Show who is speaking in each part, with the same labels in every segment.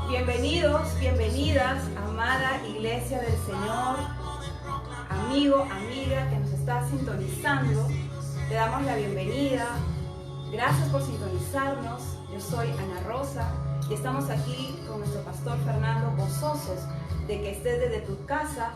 Speaker 1: Bienvenidos, bienvenidas, amada Iglesia del Señor, amigo, amiga que nos está sintonizando. Te damos la bienvenida. Gracias por sintonizarnos. Yo soy Ana Rosa y estamos aquí con nuestro pastor Fernando, gozosos de que estés desde tu casa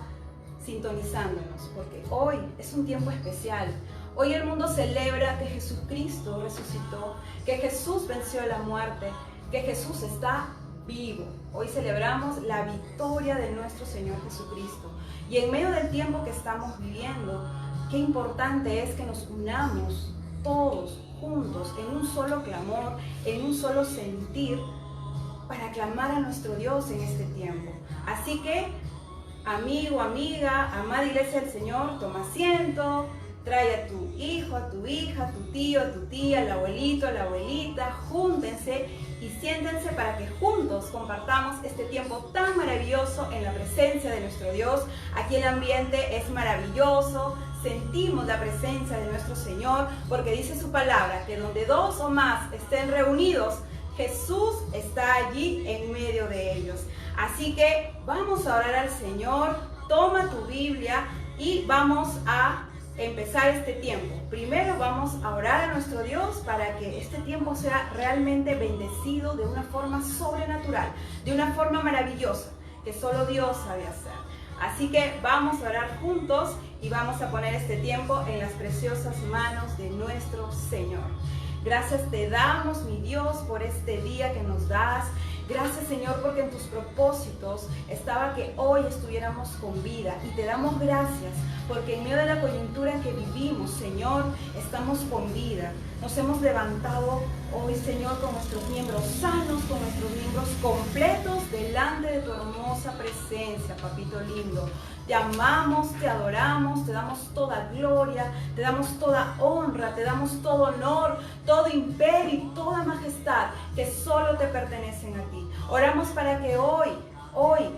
Speaker 1: sintonizándonos, porque hoy es un tiempo especial. Hoy el mundo celebra que Jesucristo resucitó, que Jesús venció la muerte, que Jesús está vivo. Hoy celebramos la victoria de nuestro Señor Jesucristo. Y en medio del tiempo que estamos viviendo, qué importante es que nos unamos todos juntos en un solo clamor, en un solo sentir, para clamar a nuestro Dios en este tiempo. Así que, amigo, amiga, amada Iglesia del Señor, toma asiento. Trae a tu hijo, a tu hija, a tu tío, a tu tía, al abuelito, a la abuelita, júntense y siéntense para que juntos compartamos este tiempo tan maravilloso en la presencia de nuestro Dios. Aquí el ambiente es maravilloso, sentimos la presencia de nuestro Señor, porque dice su palabra que donde dos o más estén reunidos, Jesús está allí en medio de ellos. Así que vamos a orar al Señor, toma tu Biblia y vamos a empezar este tiempo. Primero vamos a orar a nuestro Dios para que este tiempo sea realmente bendecido de una forma sobrenatural, de una forma maravillosa, que solo Dios sabe hacer. Así que vamos a orar juntos y vamos a poner este tiempo en las preciosas manos de nuestro Señor. Gracias te damos, mi Dios, por este día que nos das. Gracias, Señor, porque en tus propósitos estaba que hoy estuviéramos con vida. Y te damos gracias porque en medio de la coyuntura en que vivimos, Señor, estamos con vida. Nos hemos levantado hoy, Señor, con nuestros miembros sanos, con nuestros miembros completos delante de tu hermosa presencia, papito lindo. Te amamos, te adoramos, te damos toda gloria, te damos toda honra, te damos todo honor, todo imperio y toda majestad que solo te pertenecen a ti. Oramos para que hoy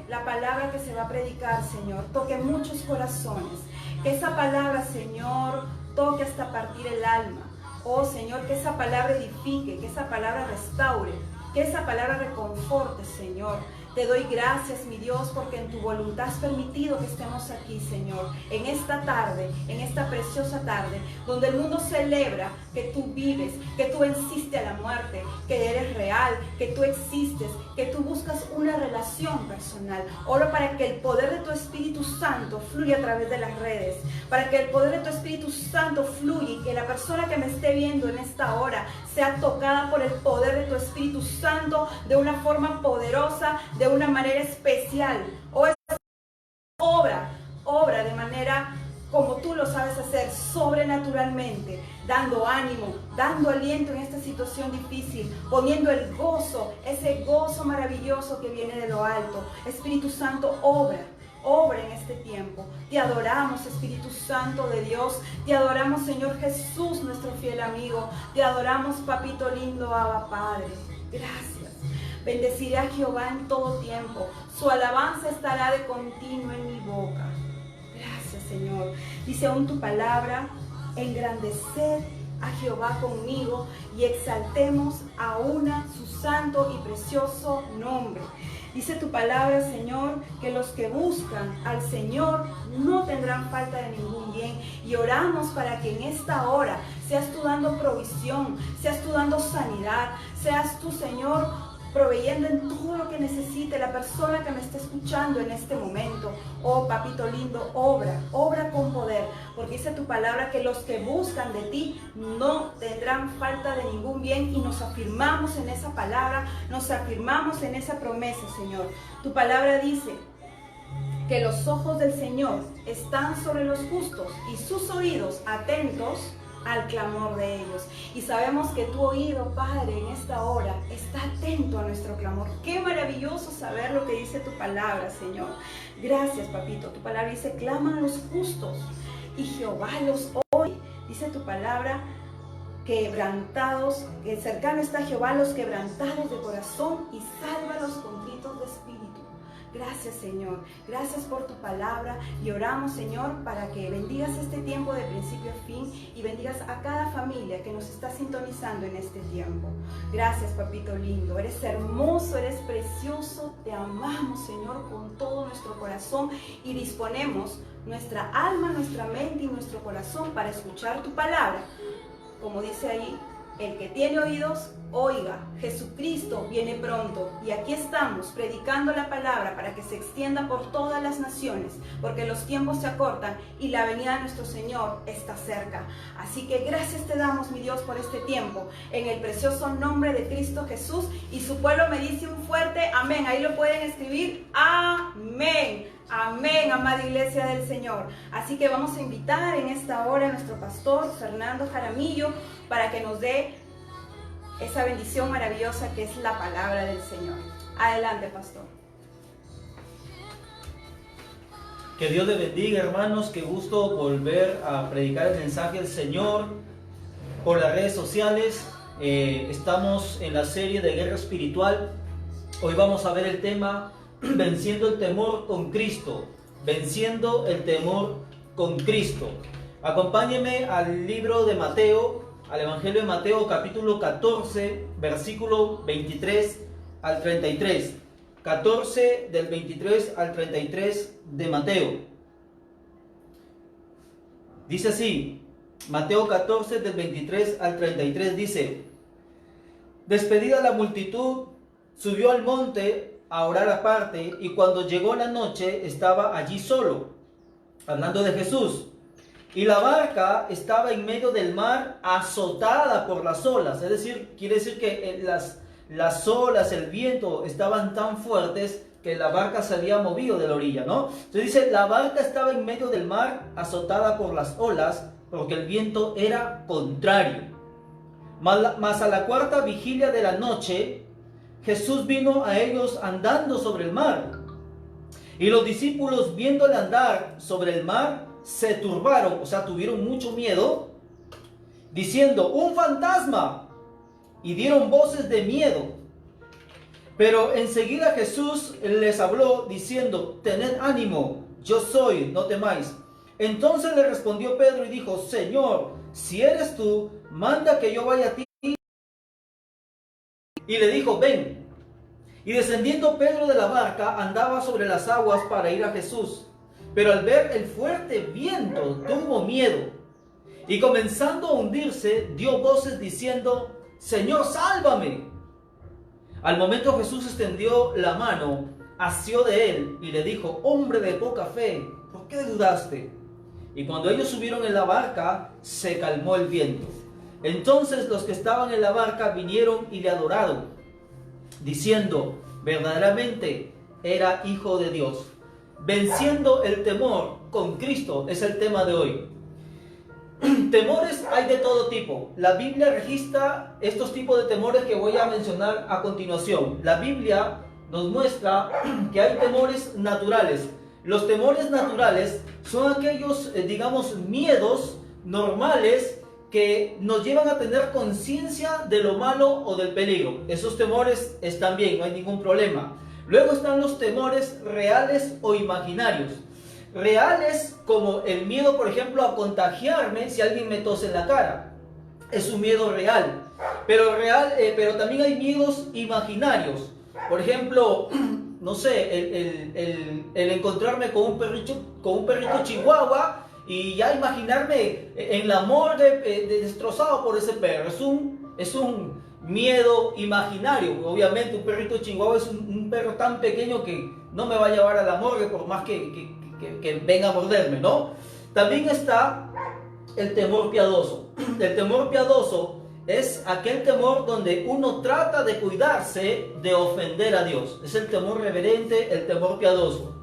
Speaker 1: la palabra que se va a predicar, Señor, toque muchos corazones. Que esa palabra, Señor, toque hasta partir el alma. Oh, Señor, que esa palabra edifique, que esa palabra restaure, que esa palabra reconforte, Señor. Te doy gracias, mi Dios, porque en tu voluntad has permitido que estemos aquí, Señor, en esta tarde, en esta preciosa tarde, donde el mundo celebra que tú vives, que tú venciste a la muerte, que eres real, que tú existes, que tú buscas una relación personal. Oro para que el poder de tu Espíritu Santo fluya a través de las redes, para que el poder de tu Espíritu Santo fluya y que la persona que me esté viendo en esta hora sea tocada por el poder de tu Espíritu Santo de una forma poderosa, de una manera especial. O obra de manera como tú lo sabes hacer, sobrenaturalmente, dando ánimo, dando aliento en esta situación difícil, poniendo el gozo, ese gozo maravilloso que viene de lo alto. Espíritu Santo, obra en este tiempo. Te adoramos, Espíritu Santo de Dios. Te adoramos, Señor Jesús, nuestro fiel amigo. Te adoramos, papito lindo, Abba Padre. Gracias. Bendeciré a Jehová en todo tiempo. Su alabanza estará de continuo en mi boca. Gracias, Señor. Dice aún tu palabra, engrandeced a Jehová conmigo y exaltemos aún su santo y precioso nombre. Dice tu palabra, Señor, que los que buscan al Señor no tendrán falta de ningún bien. Y oramos para que en esta hora seas tú dando provisión, seas tú dando sanidad, seas tú, Señor, proveyendo en todo lo que necesite la persona que me está escuchando en este momento. Oh, papito lindo, obra con poder, porque dice tu palabra que los que buscan de ti no tendrán falta de ningún bien, y nos afirmamos en esa palabra, nos afirmamos en esa promesa, Señor. Tu palabra dice que los ojos del Señor están sobre los justos y sus oídos atentos al clamor de ellos. Y sabemos que tu oído, Padre, en esta hora está atento a nuestro clamor. Qué maravilloso saber lo que dice tu palabra, Señor. Gracias, papito. Tu palabra dice, claman los justos y Jehová los oye. Dice tu palabra, quebrantados, que cercano está Jehová a los quebrantados de corazón y salva a los contritos de espíritu. Gracias, Gracias, Señor. Gracias por tu palabra y oramos, Señor, para que bendigas este tiempo de principio a fin y bendigas a cada familia que nos está sintonizando en este tiempo. Gracias, papito lindo. Eres hermoso, eres precioso. Te amamos, Señor, con todo nuestro corazón y disponemos nuestra alma, nuestra mente y nuestro corazón para escuchar tu palabra. Como dice ahí, el que tiene oídos, oiga. Jesucristo viene pronto y aquí estamos predicando la palabra para que se extienda por todas las naciones, porque los tiempos se acortan y la venida de nuestro Señor está cerca. Así que gracias te damos, mi Dios, por este tiempo, en el precioso nombre de Cristo Jesús. Y su pueblo me dice un fuerte amén. Ahí lo pueden escribir, amén. Amén, amada iglesia del Señor. Así que vamos a invitar en esta hora a nuestro pastor Fernando Jaramillo para que nos dé esa bendición maravillosa que es la palabra del Señor. Adelante, pastor.
Speaker 2: Que Dios le bendiga, hermanos. Qué gusto volver a predicar el mensaje del Señor por las redes sociales. Estamos en la serie de guerra espiritual. Hoy vamos a ver el tema venciendo el temor con Cristo. Venciendo el temor con Cristo. Acompáñeme al libro de Mateo, al Evangelio de Mateo, capítulo 14, versículo 23 al 33. 14 del 23 al 33 de Mateo. Dice así, Mateo 14 del 23 al 33 dice: despedida la multitud, subió al monte a orar aparte, y cuando llegó la noche estaba allí solo, hablando de Jesús. Y la barca estaba en medio del mar, azotada por las olas. Es decir, quiere decir que las olas, el viento estaban tan fuertes que la barca se había movido de la orilla, ¿no? Entonces dice, la barca estaba en medio del mar, azotada por las olas, porque el viento era contrario. Mas a la cuarta vigilia de la noche, Jesús vino a ellos andando sobre el mar. Y los discípulos, viéndole andar sobre el mar, se turbaron, o sea, tuvieron mucho miedo, diciendo, ¡un fantasma! Y dieron voces de miedo. Pero enseguida Jesús les habló, diciendo, tened ánimo, yo soy, no temáis. Entonces le respondió Pedro y dijo, Señor, si eres tú, manda que yo vaya a ti. Y le dijo, ven. Y descendiendo Pedro de la barca, andaba sobre las aguas para ir a Jesús. Pero al ver el fuerte viento, tuvo miedo. Y comenzando a hundirse, dio voces diciendo, Señor, sálvame. Al momento Jesús extendió la mano, asió de él y le dijo, hombre de poca fe, ¿por qué dudaste? Y cuando ellos subieron en la barca, se calmó el viento. Entonces los que estaban en la barca vinieron y le adoraron, diciendo, verdaderamente era Hijo de Dios. Venciendo el temor con Cristo es el tema de hoy. Temores hay de todo tipo. La Biblia registra estos tipos de temores que voy a mencionar a continuación. La Biblia nos muestra que hay temores naturales. Los temores naturales son aquellos, digamos, miedos normales que nos llevan a tener conciencia de lo malo o del peligro. Esos temores están bien, no hay ningún problema. Luego están los temores reales o imaginarios. Reales como el miedo, por ejemplo, a contagiarme si alguien me tose en la cara. Es un miedo real. Pero también hay miedos imaginarios. Por ejemplo, no sé, el encontrarme con un perrito chihuahua y ya imaginarme en la morgue destrozado por ese perro. Es un miedo imaginario. Obviamente un perrito chihuahua es un perro tan pequeño que no me va a llevar a la morgue por más que venga a morderme, ¿no? También está el temor piadoso. El temor piadoso es aquel temor donde uno trata de cuidarse de ofender a Dios. Es el temor reverente, el temor piadoso.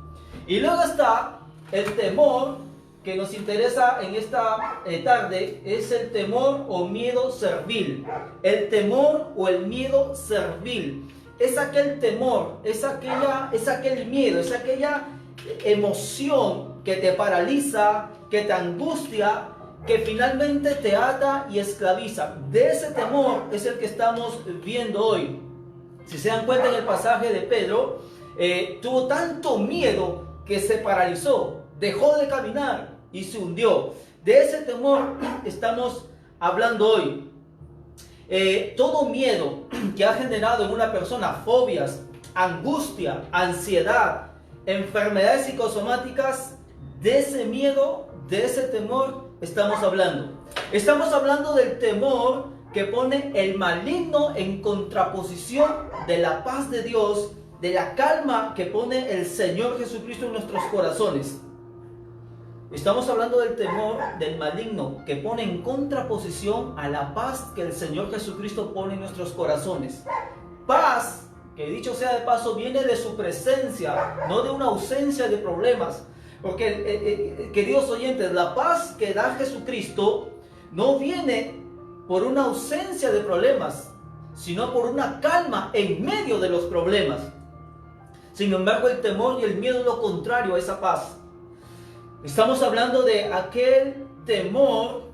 Speaker 2: Y luego está el temor que nos interesa en esta tarde, es el temor o miedo servil. El temor o el miedo servil es aquel temor, es aquel miedo, es aquella emoción que te paraliza, que te angustia, que finalmente te ata y esclaviza. De ese temor es el que estamos viendo hoy. Si se dan cuenta en el pasaje de Pedro, tuvo tanto miedo que se paralizó, dejó de caminar y se hundió. De ese temor estamos hablando hoy. Todo miedo que ha generado en una persona fobias, angustia, ansiedad, enfermedades psicosomáticas, de ese miedo, de ese temor estamos hablando. Estamos hablando del temor que pone el maligno en contraposición de la paz de Dios, de la calma que pone el Señor Jesucristo en nuestros corazones. Estamos hablando del temor del maligno que pone en contraposición a la paz que el Señor Jesucristo pone en nuestros corazones. Paz, que dicho sea de paso, viene de su presencia, no de una ausencia de problemas. Porque, queridos oyentes, la paz que da Jesucristo no viene por una ausencia de problemas, sino por una calma en medio de los problemas. Sin embargo, el temor y el miedo es lo contrario a esa paz. Estamos hablando de aquel temor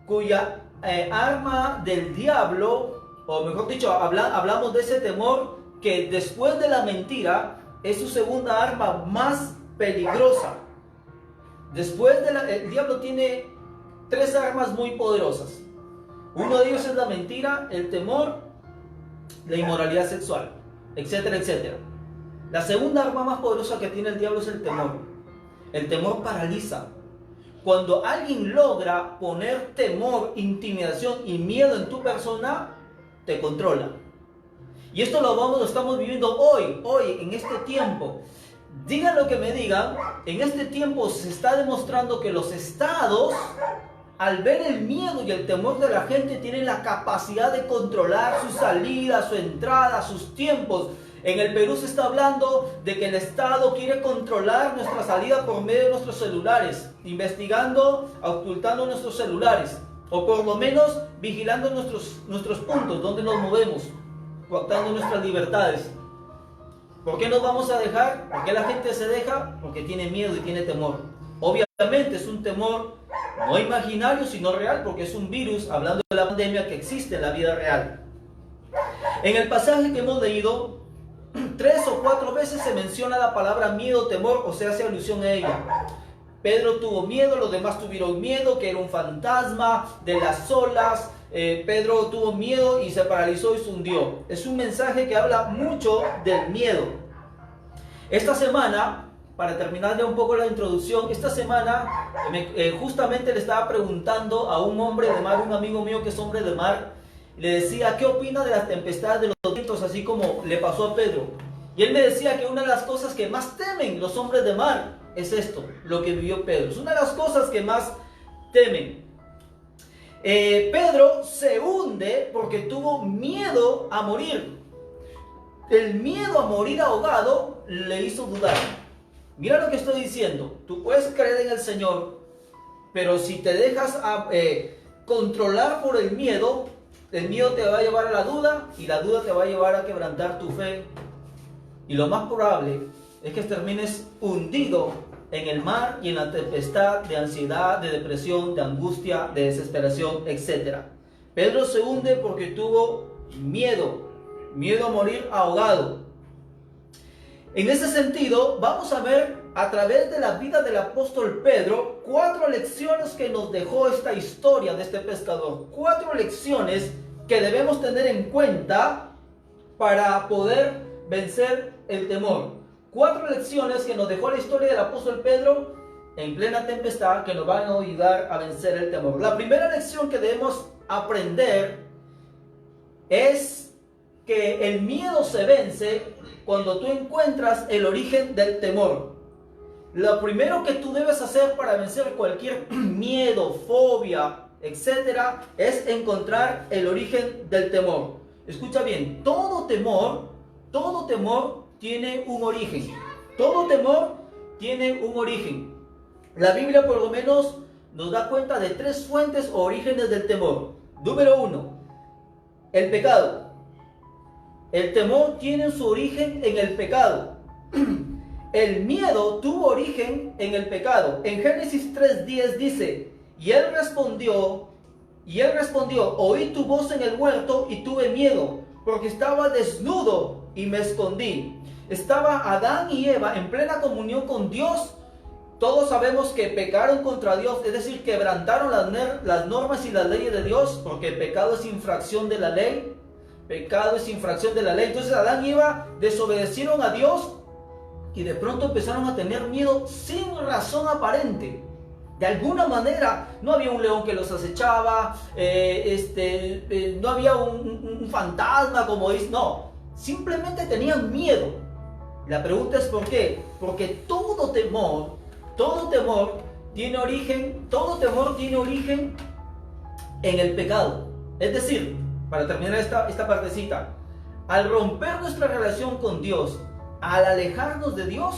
Speaker 2: cuya arma del diablo, o mejor dicho, hablamos de ese temor que después de la mentira es su segunda arma más peligrosa. El diablo tiene tres armas muy poderosas. Uno de ellos es la mentira, el temor, la inmoralidad sexual, etcétera, etcétera. La segunda arma más poderosa que tiene el diablo es el temor. El temor paraliza. Cuando alguien logra poner temor, intimidación y miedo en tu persona, te controla. Y esto lo estamos viviendo hoy, en este tiempo. Digan lo que me digan, en este tiempo se está demostrando que los estados, al ver el miedo y el temor de la gente, tienen la capacidad de controlar su salida, su entrada, sus tiempos. En el Perú se está hablando de que el Estado quiere controlar nuestra salida por medio de nuestros celulares, investigando, ocultando nuestros celulares, o por lo menos vigilando nuestros puntos, donde nos movemos, coartando nuestras libertades. ¿Por qué nos vamos a dejar? ¿Por qué la gente se deja? Porque tiene miedo y tiene temor. Obviamente es un temor no imaginario, sino real, porque es un virus, hablando de la pandemia que existe en la vida real. En el pasaje que hemos leído, 3 o 4 veces se menciona la palabra miedo, temor, o se hace alusión a ella. Pedro tuvo miedo, los demás tuvieron miedo, que era un fantasma de las olas. Pedro tuvo miedo y se paralizó y se hundió. Es un mensaje que habla mucho del miedo. Esta semana, para terminar ya un poco la introducción, esta semana justamente le estaba preguntando a un hombre de mar, un amigo mío que es hombre de mar, le decía, ¿qué opina de las tempestades, de los vientos, así como le pasó a Pedro? Y él me decía que una de las cosas que más temen los hombres de mar es esto, lo que vivió Pedro. Es una de las cosas que más temen. Pedro se hunde porque tuvo miedo a morir. El miedo a morir ahogado le hizo dudar. Mira lo que estoy diciendo. Tú puedes creer en el Señor, pero si te dejas controlar por el miedo te va a llevar a la duda, y la duda te va a llevar a quebrantar tu fe. Y lo más probable es que termines hundido en el mar y en la tempestad de ansiedad, de depresión, de angustia, de desesperación, etc. Pedro se hunde porque tuvo miedo a morir ahogado. En ese sentido, vamos a ver a través de la vida del apóstol Pedro 4 lecciones que nos dejó esta historia de este pescador. 4 lecciones que debemos tener en cuenta para poder vencer el temor. 4 lecciones que nos dejó la historia del apóstol Pedro en plena tempestad, que nos van a ayudar a vencer el temor. La primera lección que debemos aprender es que el miedo se vence cuando tú encuentras el origen del temor. Lo primero que tú debes hacer para vencer cualquier miedo, fobia, etcétera, es encontrar el origen del temor. Escucha bien, todo temor tiene un origen. Todo temor tiene un origen. La Biblia por lo menos nos da cuenta de 3 fuentes o orígenes del temor. Número 1, el pecado. El temor tiene su origen en el pecado. El miedo tuvo origen en el pecado. En Génesis 3:10 dice, y él respondió, oí tu voz en el huerto y tuve miedo, porque estaba desnudo y me escondí. estaba Adán y Eva en plena comunión con Dios. Todos sabemos que pecaron contra Dios, es decir, quebrantaron las normas y las leyes de Dios, porque el pecado es infracción de la ley. Pecado es infracción de la ley. Entonces Adán y Eva desobedecieron a Dios y de pronto empezaron a tener miedo sin razón aparente. De alguna manera, no había un león que los acechaba, no había un fantasma como dice, no, simplemente tenían miedo. La pregunta es ¿por qué? Porque todo temor tiene origen en el pecado. Es decir, para terminar esta partecita, al romper nuestra relación con Dios, al alejarnos de Dios,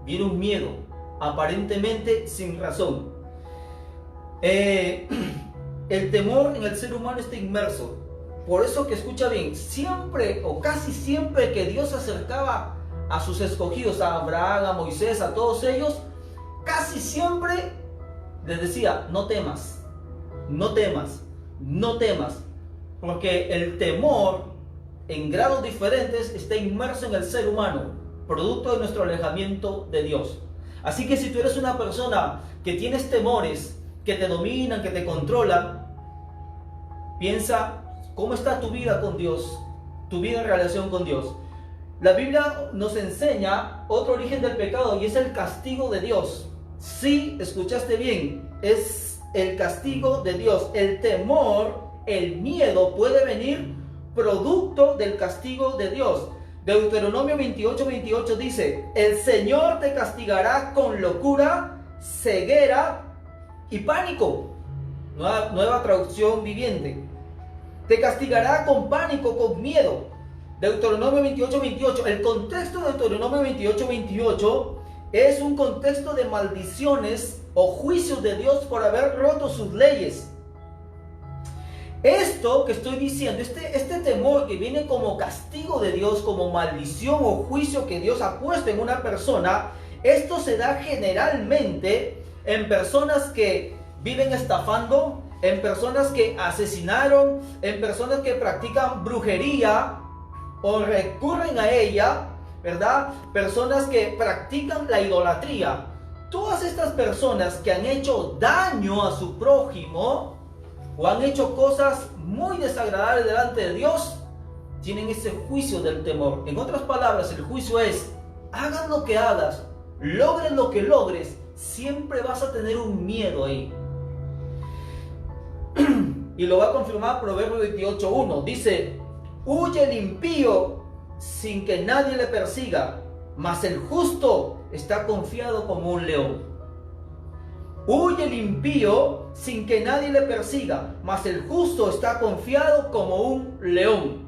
Speaker 2: viene un miedo, aparentemente sin razón. El temor en el ser humano está inmerso. Por eso que escucha bien, siempre o casi siempre que Dios se acercaba a sus escogidos, a Abraham, a Moisés, a todos ellos, casi siempre les decía, no temas, no temas, no temas. Porque el temor en grados diferentes está inmerso en el ser humano, producto de nuestro alejamiento de Dios. Así que si tú eres una persona que tienes temores, que te dominan, que te controlan, piensa cómo está tu vida con Dios, tu vida en relación con Dios. La Biblia nos enseña otro origen del pecado y es el castigo de Dios. Sí, escuchaste bien, es el castigo de Dios. El temor, el miedo puede venir producto del castigo de Dios. Deuteronomio 28:28 dice, el Señor te castigará con locura, ceguera y pánico. Nueva traducción viviente. Te castigará con pánico, con miedo. Deuteronomio 28:28. El contexto de Deuteronomio 28:28 es un contexto de maldiciones o juicios de Dios por haber roto sus leyes. Esto que estoy diciendo, este temor que viene como castigo de Dios, como maldición o juicio que Dios ha puesto en una persona, esto se da generalmente en personas que viven estafando, en personas que asesinaron, en personas que practican brujería o recurren a ella, ¿verdad? Personas que practican la idolatría. Todas estas personas que han hecho daño a su prójimo o han hecho cosas muy desagradables delante de Dios, tienen ese juicio del temor. En otras palabras, el juicio es, hagas lo que hagas, logres lo que logres, siempre vas a tener un miedo ahí. Y lo va a confirmar Proverbios 28:1. Dice, huye el impío sin que nadie le persiga, mas el justo está confiado como un león. Huye el impío sin que nadie le persiga, mas el justo está confiado como un león.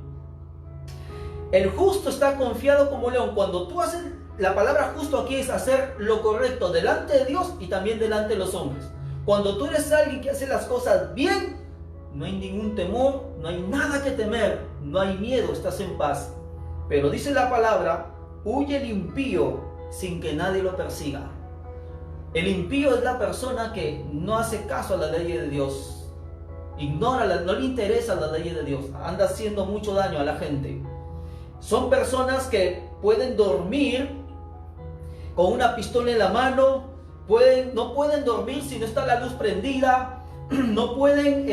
Speaker 2: El justo está confiado como un león. Cuando tú haces, la palabra justo aquí es hacer lo correcto delante de Dios y también delante de los hombres. Cuando tú eres alguien que hace las cosas bien, no hay ningún temor, no hay nada que temer, no hay miedo, estás en paz. Pero dice la palabra, huye el impío sin que nadie lo persiga. El impío es la persona que no hace caso a la ley de Dios, ignora, no le interesa la ley de Dios, anda haciendo mucho daño a la gente. Son personas que pueden dormir con una pistola en la mano, no pueden dormir si no está la luz prendida, no pueden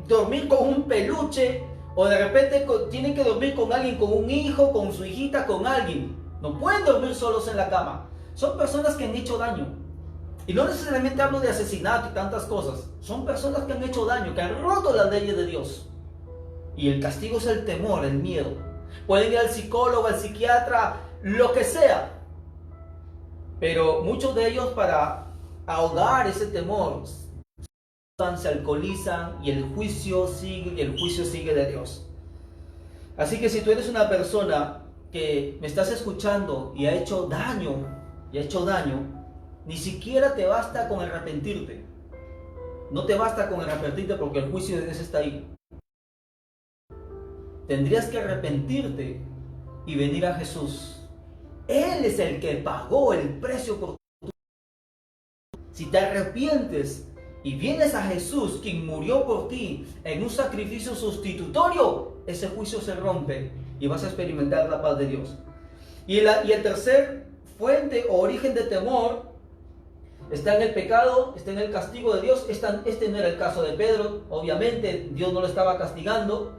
Speaker 2: dormir con un peluche, o de repente tienen que dormir con alguien, con un hijo, con su hijita, con alguien. No pueden dormir solos en la cama. Son personas que han hecho daño. Y no necesariamente hablo de asesinato y tantas cosas. Son personas que han hecho daño, que han roto las leyes de Dios. Y el castigo es el temor, el miedo. Pueden ir al psicólogo, al psiquiatra, lo que sea. Pero muchos de ellos, para ahogar ese temor, se alcoholizan y el juicio sigue, y el juicio sigue de Dios. Así que si tú eres una persona que me estás escuchando y ha hecho daño, ni siquiera te basta con arrepentirte. No te basta con arrepentirte porque el juicio de Dios está ahí. Tendrías que arrepentirte y venir a Jesús. Él es el que pagó el precio por tu. Si te arrepientes y vienes a Jesús, quien murió por ti en un sacrificio sustitutorio, ese juicio se rompe y vas a experimentar la paz de Dios. Y el tercer fuente o origen de temor está en el pecado, está en el castigo de Dios. Este no era el caso de Pedro, obviamente Dios no lo estaba castigando.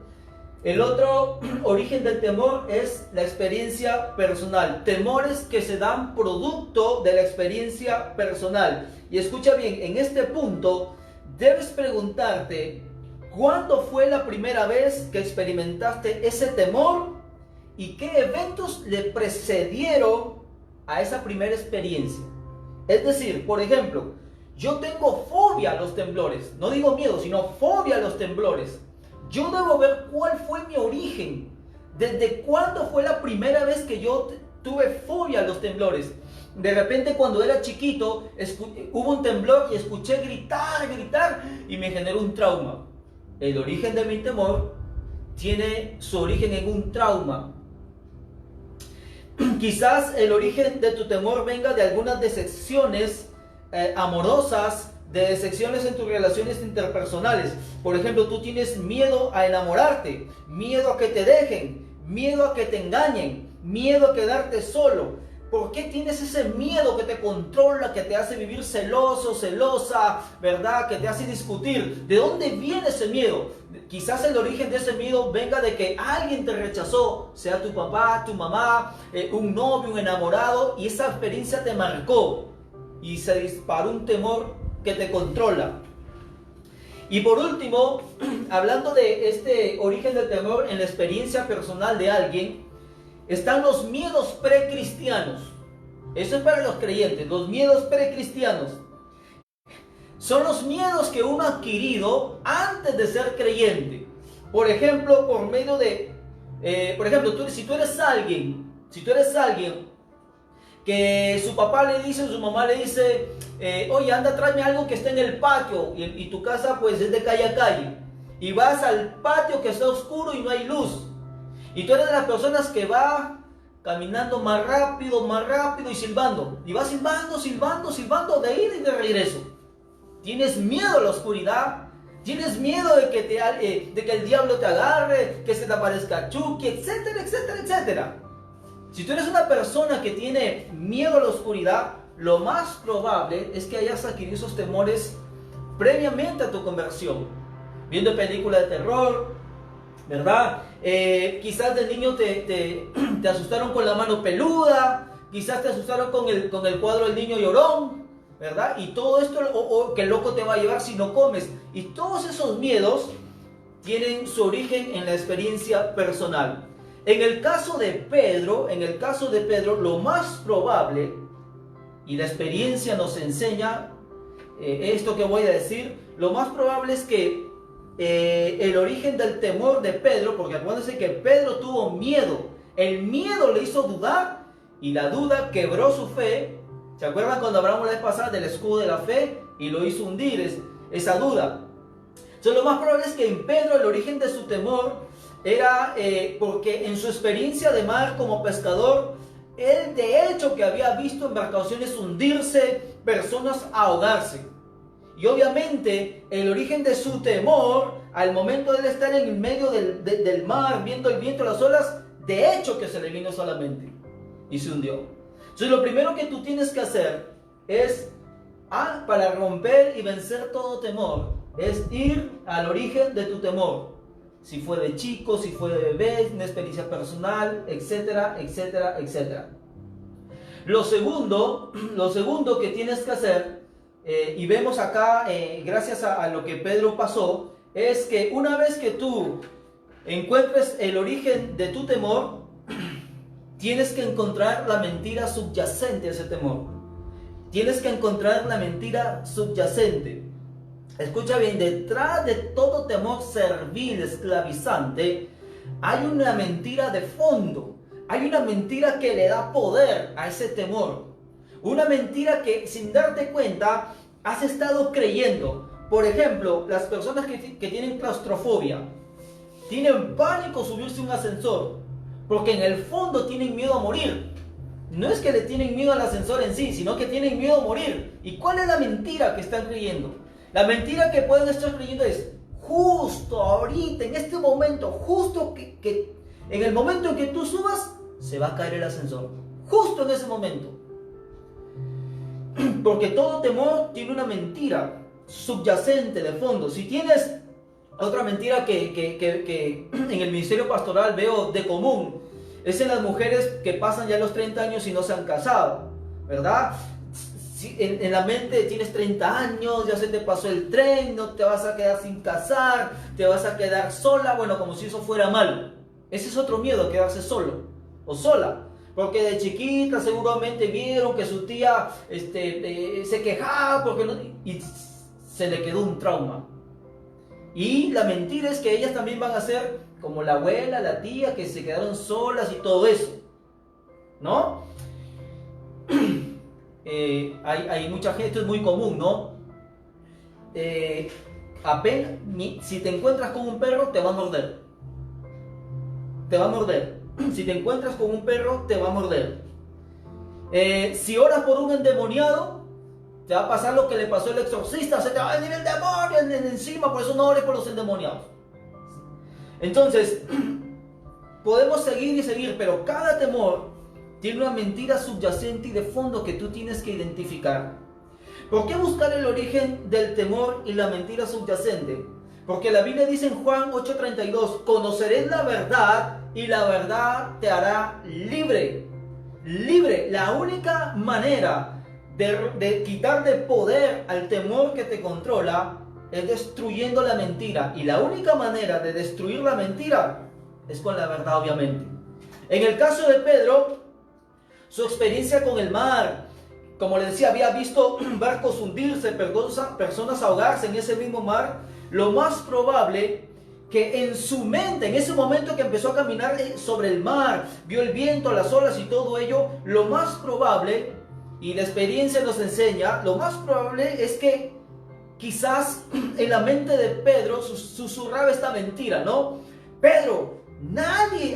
Speaker 2: El otro origen del temor es la experiencia personal. Temores que se dan producto de la experiencia personal. Y escucha bien, en este punto debes preguntarte, ¿cuándo fue la primera vez que experimentaste ese temor? ¿Y qué eventos le precedieron a esa primera experiencia? Es decir, por ejemplo, yo tengo fobia a los temblores. No digo miedo, sino fobia a los temblores. Yo debo ver cuál fue mi origen. ¿Desde cuándo fue la primera vez que yo tuve fobia a los temblores? De repente cuando era chiquito hubo un temblor y escuché gritar y me generó un trauma. El origen de mi temor tiene su origen en un trauma. Quizás el origen de tu temor venga de algunas decepciones amorosas, de decepciones en tus relaciones interpersonales. Por ejemplo, tú tienes miedo a enamorarte, miedo a que te dejen, miedo a que te engañen, miedo a quedarte solo. ¿Por qué tienes ese miedo que te controla, que te hace vivir celoso, celosa, ¿verdad? Que te hace discutir. ¿De dónde viene ese miedo? Quizás el origen de ese miedo venga de que alguien te rechazó, sea tu papá, tu mamá, un novio, un enamorado, y esa experiencia te marcó y se disparó un temor que te controla. Y por último, hablando de este origen del temor en la experiencia personal de alguien, están los miedos precristianos. Eso es para los creyentes. Los miedos precristianos son los miedos que uno ha adquirido antes de ser creyente. Por ejemplo, por medio de si tú eres alguien que su papá le dice, su mamá le dice, oye, anda, tráeme algo que esté en el patio, y tu casa pues es de calle a calle, y vas al patio que está oscuro y no hay luz, y tú eres de las personas que va caminando más rápido y silbando, y vas silbando de ida y de regreso. Tienes miedo a la oscuridad, tienes miedo de que el diablo te agarre, que se te aparezca Chucky, etcétera, etcétera, etcétera. Si tú eres una persona que tiene miedo a la oscuridad, lo más probable es que hayas adquirido esos temores previamente a tu conversión. Viendo películas de terror, ¿verdad? Quizás de niño te asustaron con la mano peluda, quizás te asustaron con el cuadro del niño llorón, ¿verdad? Y todo esto, o que el loco te va a llevar si no comes. Y todos esos miedos tienen su origen en la experiencia personal. En el caso de Pedro, lo más probable, y la experiencia nos enseña esto que voy a decir, lo más probable es que el origen del temor de Pedro, porque acuérdense que Pedro tuvo miedo, el miedo le hizo dudar y la duda quebró su fe. ¿Se acuerdan cuando hablamos la vez pasada del escudo de la fe y lo hizo hundir esa duda? Entonces lo más probable es que en Pedro el origen de su temor era porque en su experiencia de mar como pescador, él de hecho que había visto embarcaciones hundirse, personas ahogarse. Y obviamente el origen de su temor, al momento de él estar en el medio del mar, viendo el viento, las olas, de hecho que se le vino solamente y se hundió. Entonces lo primero que tú tienes que hacer es, para romper y vencer todo temor, es ir al origen de tu temor. Si fue de chico, si fue de bebé, una experiencia personal, etcétera, etcétera, etcétera. Lo segundo que tienes que hacer, y vemos acá, gracias a lo que Pedro pasó, es que una vez que tú encuentres el origen de tu temor, tienes que encontrar la mentira subyacente a ese temor. Tienes que encontrar la mentira subyacente. Escucha bien, detrás de todo temor servil, esclavizante, hay una mentira de fondo. Hay una mentira que le da poder a ese temor. Una mentira que sin darte cuenta has estado creyendo. Por ejemplo, las personas que tienen claustrofobia, tienen pánico subirse a un ascensor, porque en el fondo tienen miedo a morir. No es que le tienen miedo al ascensor en sí, sino que tienen miedo a morir. ¿Y cuál es la mentira que están creyendo? La mentira que pueden estar creyendo es, justo ahorita, en este momento, justo que en el momento en que tú subas, se va a caer el ascensor. Justo en ese momento. Porque todo temor tiene una mentira subyacente de fondo. Si tienes otra mentira que en el ministerio pastoral veo de común, es en las mujeres que pasan ya los 30 años y no se han casado, ¿verdad? Si en la mente tienes 30 años, ya se te pasó el tren, no te vas a quedar sin casar, te vas a quedar sola, bueno, como si eso fuera malo. Ese es otro miedo, quedarse solo o sola. Porque de chiquita seguramente vieron que su tía se quejaba porque no, y se le quedó un trauma. Y la mentira es que ellas también van a ser como la abuela, la tía, que se quedaron solas y todo eso, ¿no? Hay mucha gente, esto es muy común, ¿no? Apenas, si te encuentras con un perro, te va a morder. Te va a morder. Si te encuentras con un perro, te va a morder. Si oras por un endemoniado, te va a pasar lo que le pasó al exorcista. Se te va a venir el demonio encima, por eso no ores por los endemoniados. Entonces, podemos seguir y seguir, pero cada temor tiene una mentira subyacente y de fondo que tú tienes que identificar. ¿Por qué buscar el origen del temor y la mentira subyacente? Porque la Biblia dice en Juan 8:32, conoceréis la verdad y la verdad te hará libre. Libre. La única manera de quitar de poder al temor que te controla es destruyendo la mentira. Y la única manera de destruir la mentira es con la verdad, obviamente. En el caso de Pedro, su experiencia con el mar, como les decía, había visto barcos hundirse, personas ahogarse en ese mismo mar. Lo más probable que en su mente, en ese momento que empezó a caminar sobre el mar, vio el viento, las olas y todo ello, lo más probable, y la experiencia nos enseña, lo más probable es que quizás en la mente de Pedro susurraba esta mentira, ¿no? Pedro,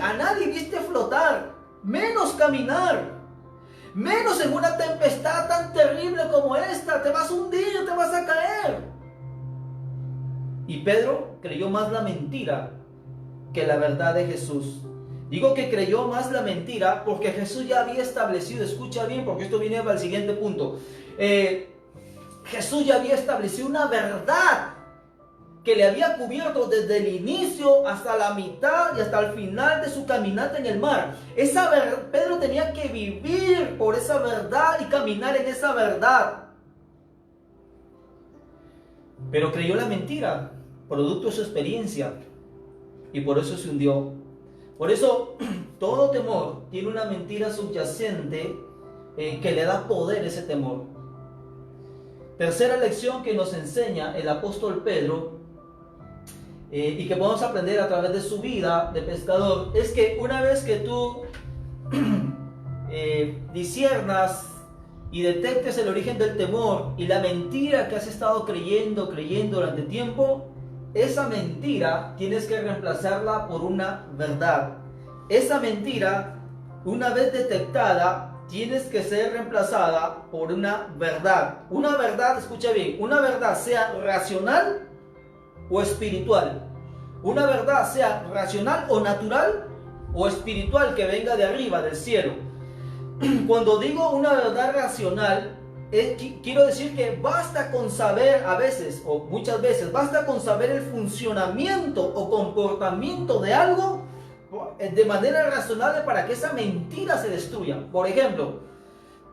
Speaker 2: a nadie viste flotar, menos caminar. Menos en una tempestad tan terrible como esta, te vas a hundir, te vas a caer. Y Pedro creyó más la mentira que la verdad de Jesús. Digo que creyó más la mentira porque Jesús ya había establecido, escucha bien porque esto viene para el siguiente punto. Jesús ya había establecido una verdad que le había cubierto desde el inicio hasta la mitad y hasta el final de su caminata en el mar. Pedro tenía que vivir por esa verdad y caminar en esa verdad. Pero creyó la mentira, producto de su experiencia, y por eso se hundió. Por eso todo temor tiene una mentira subyacente que le da poder a ese temor. Tercera lección que nos enseña el apóstol Pedro y que podemos aprender a través de su vida de pescador, es que una vez que tú disiernas y detectes el origen del temor y la mentira que has estado creyendo durante tiempo, esa mentira tienes que reemplazarla por una verdad. Esa mentira, una vez detectada, tienes que ser reemplazada por una verdad. Una verdad, escucha bien, una verdad sea racional o espiritual. Una verdad sea racional o natural o espiritual que venga de arriba, del cielo. Cuando digo una verdad racional, quiero decir que basta con saber a veces o muchas veces, basta con saber el funcionamiento o comportamiento de algo de manera razonable para que esa mentira se destruya. Por ejemplo,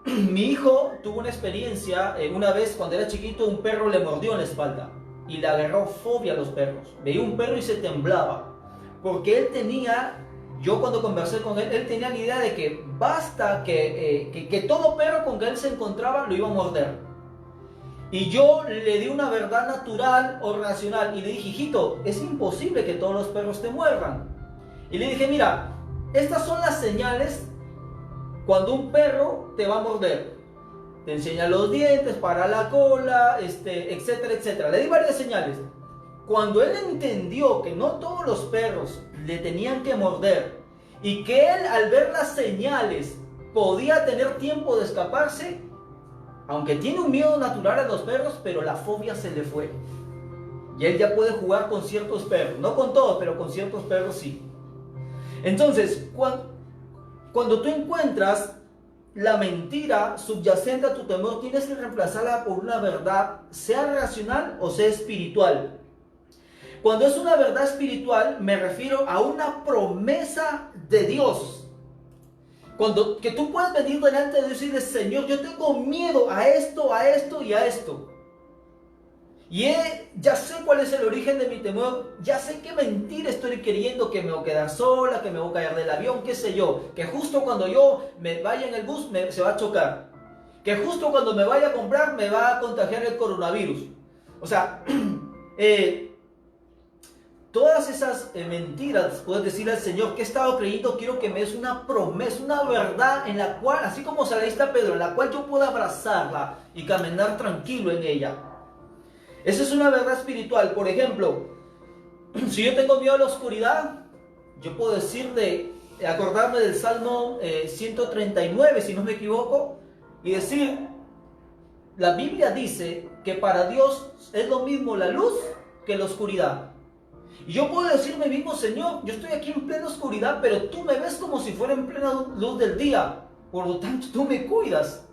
Speaker 2: mi hijo tuvo una experiencia, una vez cuando era chiquito un perro le mordió en la espalda y le agarró fobia a los perros. Veía un perro y se temblaba porque él tenía, yo cuando conversé con él, él tenía la idea de que basta que todo perro con que él se encontraba lo iba a morder. Y yo le di una verdad natural o racional y le dije, hijito, es imposible que todos los perros te muerdan. Y le dije, mira, estas son las señales cuando un perro te va a morder. Te enseña los dientes, para la cola, etcétera, etcétera. Le di varias señales. Cuando él entendió que no todos los perros le tenían que morder y que él al ver las señales podía tener tiempo de escaparse, aunque tiene un miedo natural a los perros, pero la fobia se le fue. Y él ya puede jugar con ciertos perros, no con todos, pero con ciertos perros sí. Entonces, cuando tú encuentras la mentira subyacente a tu temor, tienes que reemplazarla por una verdad, sea racional o sea espiritual. Cuando es una verdad espiritual, me refiero a una promesa de Dios. Cuando que tú puedes venir delante de Dios y decir, Señor, yo tengo miedo a esto y a esto. Y ya sé cuál es el origen de mi temor, ya sé qué mentira estoy queriendo, que me voy a quedar sola, que me voy a caer del avión, qué sé yo, que justo cuando yo me vaya en el bus se va a chocar, que justo cuando me vaya a comprar me va a contagiar el coronavirus. O sea, todas esas mentiras puedes decirle al Señor, que he estado creyendo, quiero que me des una promesa, una verdad en la cual, así como se la diste a Pedro, en la cual yo pueda abrazarla y caminar tranquilo en ella. Esa es una verdad espiritual. Por ejemplo, si yo tengo miedo a la oscuridad, yo puedo acordarme del Salmo 139, si no me equivoco, y decir, la Biblia dice que para Dios es lo mismo la luz que la oscuridad. Y yo puedo decirme mismo, Señor, yo estoy aquí en plena oscuridad, pero tú me ves como si fuera en plena luz del día. Por lo tanto, tú me cuidas.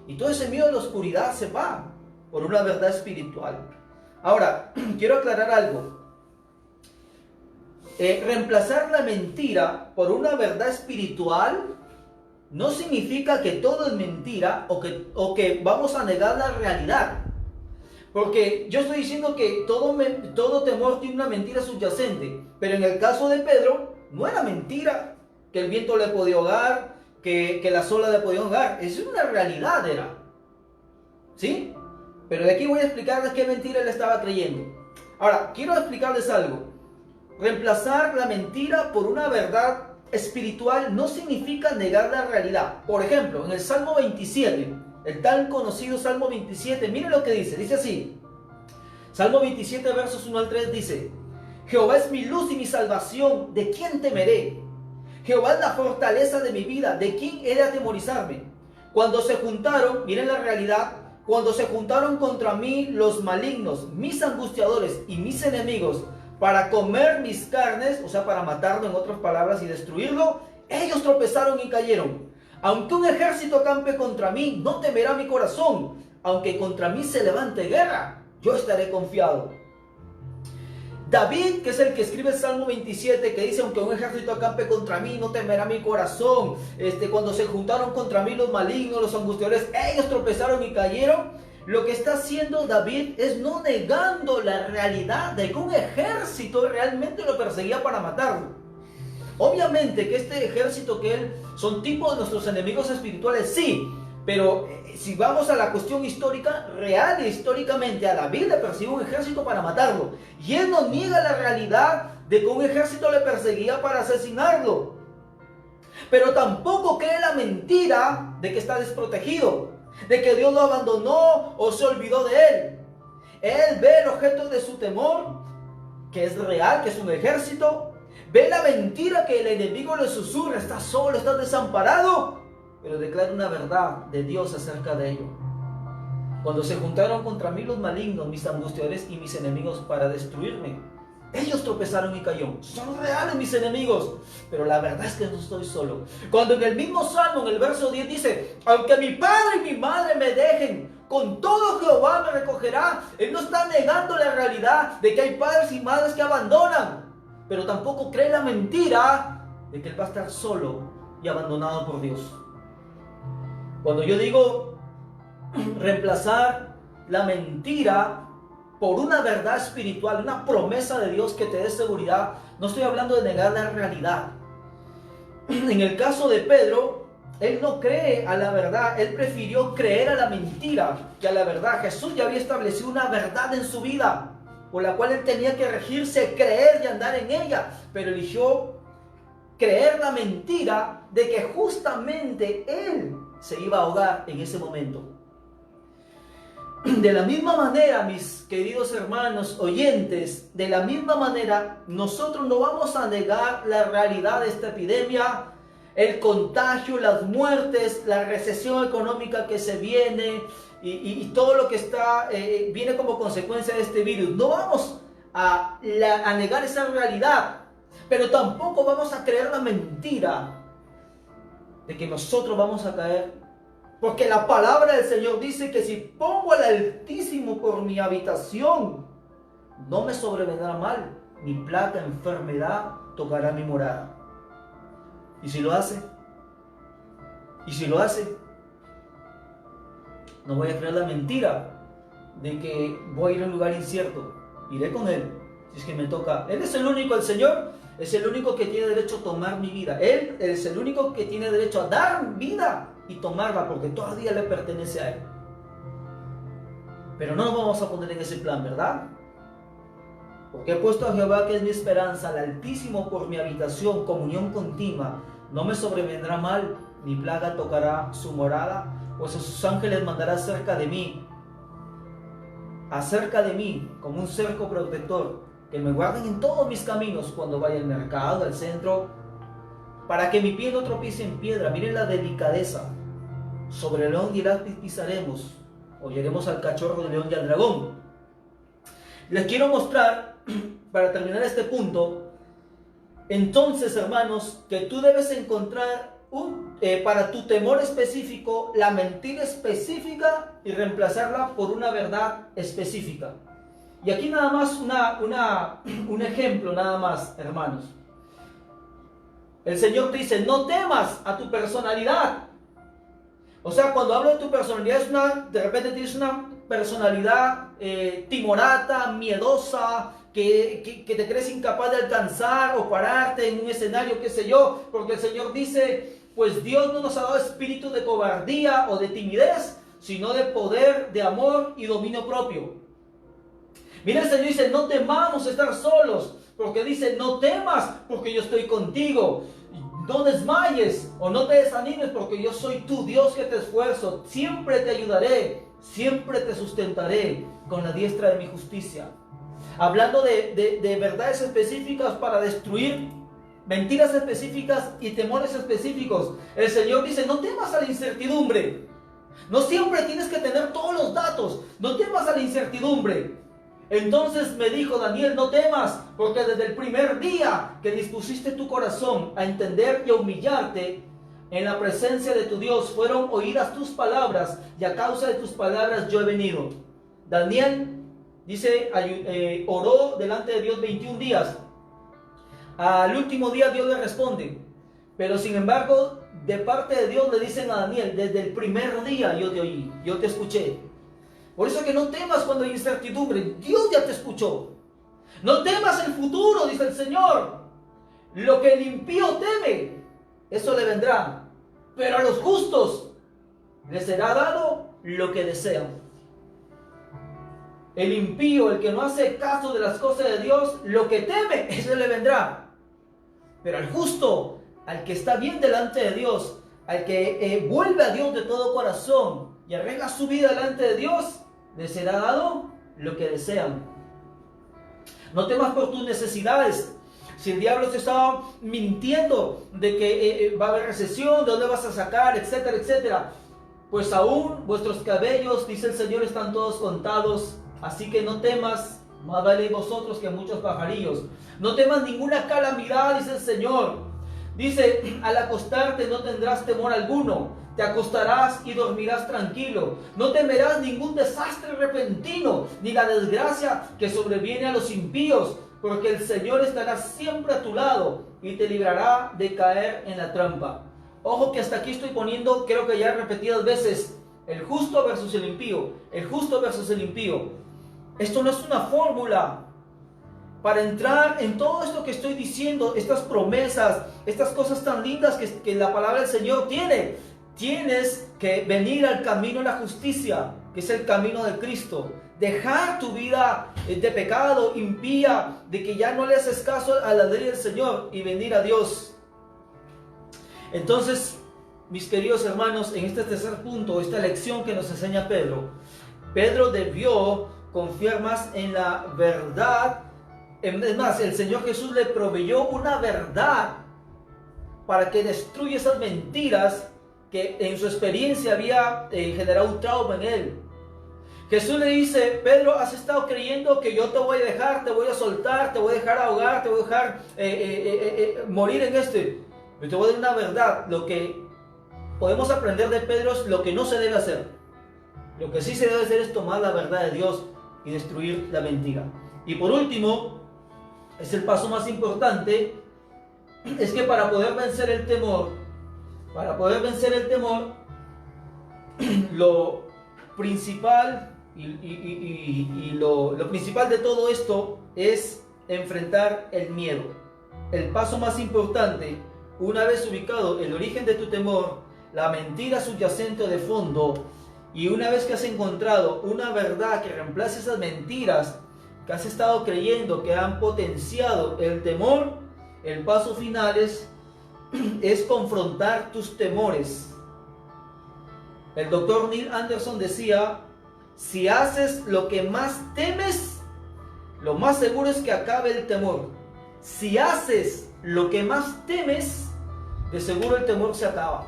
Speaker 2: Y todo ese miedo a la oscuridad se va por una verdad espiritual. Ahora, quiero aclarar algo. Reemplazar la mentira por una verdad espiritual no significa que todo es mentira o que vamos a negar la realidad. Porque yo estoy diciendo que todo temor tiene una mentira subyacente. Pero en el caso de Pedro, no era mentira que el viento le podía ahogar, que las olas le podían ahogar. Es una realidad, era. ¿Sí? Pero de aquí voy a explicarles qué mentira él estaba creyendo. Ahora, quiero explicarles algo. Reemplazar la mentira por una verdad espiritual no significa negar la realidad. Por ejemplo, en el Salmo 27, el tan conocido Salmo 27, miren lo que dice. Dice así. Salmo 27, versos 1 al 3 dice: Jehová es mi luz y mi salvación, ¿de quién temeré? Jehová es la fortaleza de mi vida, ¿de quién he de atemorizarme? Cuando se juntaron, miren la realidad, cuando se juntaron contra mí los malignos, mis angustiadores y mis enemigos, para comer mis carnes, o sea, para matarlo en otras palabras y destruirlo, ellos tropezaron y cayeron. Aunque un ejército acampe contra mí, no temerá mi corazón. Aunque contra mí se levante guerra, yo estaré confiado. David, que es el que escribe el Salmo 27, que dice, aunque un ejército acampe contra mí, no temerá mi corazón. Cuando se juntaron contra mí los malignos, los angustiadores, ellos tropezaron y cayeron. Lo que está haciendo David es no negando la realidad de que un ejército realmente lo perseguía para matarlo. Obviamente que este ejército que él son tipos de nuestros enemigos espirituales, sí, pero si vamos a la cuestión histórica, real e históricamente, a David le persiguió un ejército para matarlo. Y él no niega la realidad de que un ejército le perseguía para asesinarlo. Pero tampoco cree la mentira de que está desprotegido, de que Dios lo abandonó o se olvidó de él. Él ve el objeto de su temor, que es real, que es un ejército. Ve la mentira que el enemigo le susurra, estás solo, estás desamparado, pero declara una verdad de Dios acerca de ello. Cuando se juntaron contra mí los malignos, mis angustiadores y mis enemigos para destruirme, ellos tropezaron y cayeron. Son reales mis enemigos, pero la verdad es que no estoy solo. Cuando en el mismo Salmo, en el verso 10 dice, aunque mi padre y mi madre me dejen, con todo Jehová me recogerá. Él no está negando la realidad de que hay padres y madres que abandonan, pero tampoco cree la mentira de que él va a estar solo y abandonado por Dios. Cuando yo digo reemplazar la mentira por una verdad espiritual, una promesa de Dios que te dé seguridad, no estoy hablando de negar la realidad. En el caso de Pedro, él no cree a la verdad, él prefirió creer a la mentira que a la verdad. Jesús ya había establecido una verdad en su vida, por la cual él tenía que regirse, creer y andar en ella, pero eligió creer la mentira de que justamente él se iba a ahogar en ese momento. De la misma manera, mis queridos hermanos oyentes, de la misma manera, nosotros no vamos a negar la realidad de esta epidemia, el contagio, las muertes, la recesión económica que se viene y todo lo que viene como consecuencia de este virus. No vamos a negar esa realidad, pero tampoco vamos a creer la mentira de que nosotros vamos a caer. Porque la palabra del Señor dice que si pongo al Altísimo por mi habitación, no me sobrevendrá mal, ni plaga, enfermedad tocará mi morada. ¿Y si lo hace? ¿Y si lo hace? No voy a creer la mentira de que voy a ir a un lugar incierto. Iré con Él, si es que me toca. Él es el único, el Señor es el único que tiene derecho a tomar mi vida. Él es el único que tiene derecho a dar vida y tomarla, porque todavía le pertenece a Él. Pero no nos vamos a poner en ese plan, ¿verdad? Porque he puesto a Jehová, que es mi esperanza, al Altísimo por mi habitación, comunión continua. No me sobrevendrá mal, ni plaga tocará su morada, pues a sus ángeles mandará acerca de mí, como un cerco protector, que me guarden en todos mis caminos, cuando vaya al mercado, al centro, para que mi pie no tropiece en piedra. Miren la delicadeza. Sobre el león y el áspid pisaremos, hollaremos al cachorro del león y al dragón. Les quiero mostrar, para terminar este punto, entonces, hermanos, que tú debes encontrar para tu temor específico, la mentira específica, y reemplazarla por una verdad específica. Y aquí nada más un ejemplo, nada más, hermanos. El Señor te dice, no temas a tu personalidad. O sea, cuando hablo de tu personalidad, de repente tienes una personalidad timorata, miedosa, que te crees incapaz de alcanzar o pararte en un escenario, qué sé yo, porque el Señor dice, pues Dios no nos ha dado espíritu de cobardía o de timidez, sino de poder, de amor y dominio propio. Mira, el Señor dice, no temamos estar solos, porque dice, no temas, porque yo estoy contigo. No desmayes o no te desanimes, porque yo soy tu Dios que te esfuerzo. Siempre te ayudaré, siempre te sustentaré con la diestra de mi justicia. Hablando de verdades específicas para destruir mentiras específicas y temores específicos. El Señor dice, no temas a la incertidumbre. No siempre tienes que tener todos los datos. No temas a la incertidumbre. Entonces me dijo Daniel, no temas, porque desde el primer día que dispusiste tu corazón a entender y a humillarte en la presencia de tu Dios, fueron oídas tus palabras, y a causa de tus palabras yo he venido. Daniel, dice, oró delante de Dios 21 días. Al último día Dios le responde, pero sin embargo, de parte de Dios le dicen a Daniel, desde el primer día yo te oí, yo te escuché. Por eso que no temas cuando hay incertidumbre, Dios ya te escuchó. No temas el futuro, dice el Señor. Lo que el impío teme, eso le vendrá. Pero a los justos les será dado lo que desean. El impío, el que no hace caso de las cosas de Dios, lo que teme, eso le vendrá. Pero al justo, al que está bien delante de Dios, al que vuelve a Dios de todo corazón y arregla su vida delante de Dios, les será dado lo que desean. No temas por tus necesidades. Si el diablo te estaba mintiendo de que va a haber recesión, de dónde vas a sacar, etcétera, etcétera, pues aún vuestros cabellos, dice el Señor, están todos contados. Así que no temas, más vale vosotros que muchos pajarillos. No temas ninguna calamidad, dice el Señor. Dice, al acostarte no tendrás temor alguno. Te acostarás y dormirás tranquilo. No temerás ningún desastre repentino, ni la desgracia que sobreviene a los impíos, porque el Señor estará siempre a tu lado y te librará de caer en la trampa. Ojo que hasta aquí estoy poniendo, creo que ya repetidas veces, el justo versus el impío. El justo versus el impío. Esto no es una fórmula para entrar en todo esto que estoy diciendo, estas promesas, estas cosas tan lindas que la palabra del Señor tiene. Tienes que venir al camino de la justicia, que es el camino de Cristo. Dejar tu vida de pecado, impía, de que ya no le haces caso a la ley del Señor, y venir a Dios. Entonces, mis queridos hermanos, en este tercer punto, esta lección que nos enseña Pedro debió confiar más en la verdad. Es más, el Señor Jesús le proveyó una verdad para que destruya esas mentiras que en su experiencia había generado un trauma en él. Jesús le dice, Pedro, has estado creyendo que yo te voy a dejar, te voy a soltar, te voy a dejar ahogar, te voy a dejar morir en este. Pero te voy a dar una verdad, lo que podemos aprender de Pedro es lo que no se debe hacer. Lo que sí se debe hacer es tomar la verdad de Dios y destruir la mentira. Y por último, es el paso más importante, es que para poder vencer el temor, lo principal lo principal de todo esto es enfrentar el miedo. El paso más importante, una vez ubicado el origen de tu temor, la mentira subyacente de fondo, y una vez que has encontrado una verdad que reemplace esas mentiras que has estado creyendo que han potenciado el temor, el paso final es confrontar tus temores. El doctor Neil Anderson decía: si haces lo que más temes, lo más seguro es que acabe el temor. Si haces lo que más temes, de seguro el temor se acaba.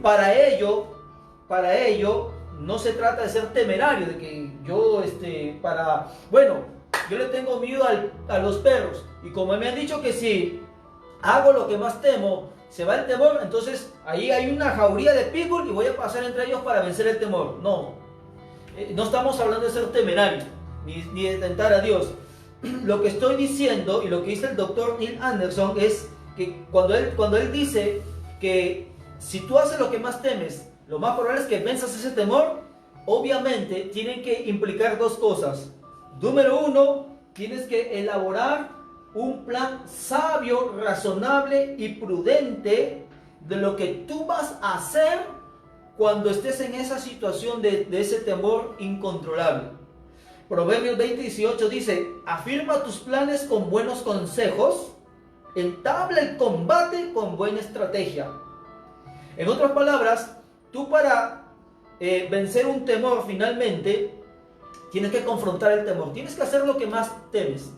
Speaker 2: Para ello, no se trata de ser temerario, de que yo, yo le tengo miedo a los perros, y como me han dicho que si hago lo que más temo, se va el temor, entonces ahí hay una jauría de pitbull y voy a pasar entre ellos para vencer el temor. No, no estamos hablando de ser temerario, ni de tentar a Dios. Lo que estoy diciendo y lo que dice el doctor Neil Anderson es que cuando él dice que si tú haces lo que más temes, lo más probable es que venzas ese temor, obviamente tienen que implicar dos cosas. Número uno, tienes que elaborar un plan sabio, razonable y prudente de lo que tú vas a hacer cuando estés en esa situación de ese temor incontrolable. Proverbios 20:18 dice: afirma tus planes con buenos consejos, entabla el combate con buena estrategia. En otras palabras, tú para vencer un temor finalmente tienes que confrontar el temor, tienes que hacer lo que más temes,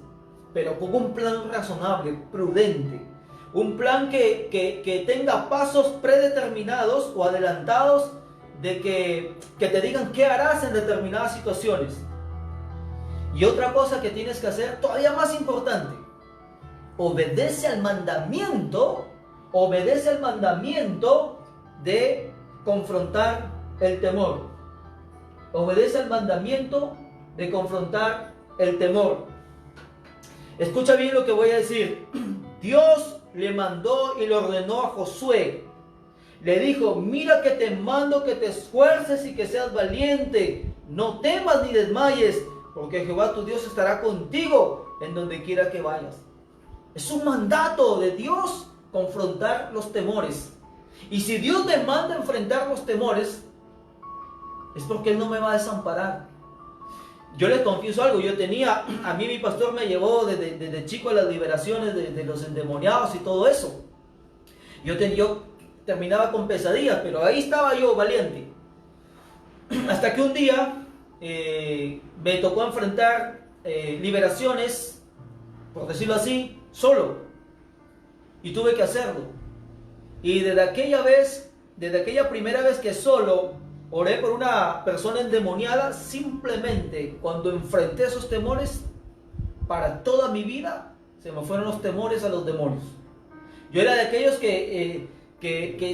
Speaker 2: pero con un plan razonable, prudente, un plan que tenga pasos predeterminados o adelantados de que te digan qué harás en determinadas situaciones. Y otra cosa que tienes que hacer, todavía más importante, obedece al mandamiento de confrontar el temor. Obedece al mandamiento de confrontar el temor. Escucha bien lo que voy a decir. Dios le mandó y le ordenó a Josué. Le dijo: mira que te mando que te esfuerces y que seas valiente. No temas ni desmayes, porque Jehová tu Dios estará contigo en donde quiera que vayas. Es un mandato de Dios confrontar los temores. Y si Dios me manda a enfrentar los temores, es porque Él no me va a desamparar. Yo les confieso algo, a mí mi pastor me llevó desde chico a las liberaciones de los endemoniados y todo eso. Yo terminaba con pesadillas, pero ahí estaba yo valiente. Hasta que un día me tocó enfrentar liberaciones, por decirlo así, solo. Y tuve que hacerlo. Y desde aquella primera vez que solo oré por una persona endemoniada, simplemente cuando enfrenté esos temores, para toda mi vida se me fueron los temores a los demonios. Yo era de aquellos que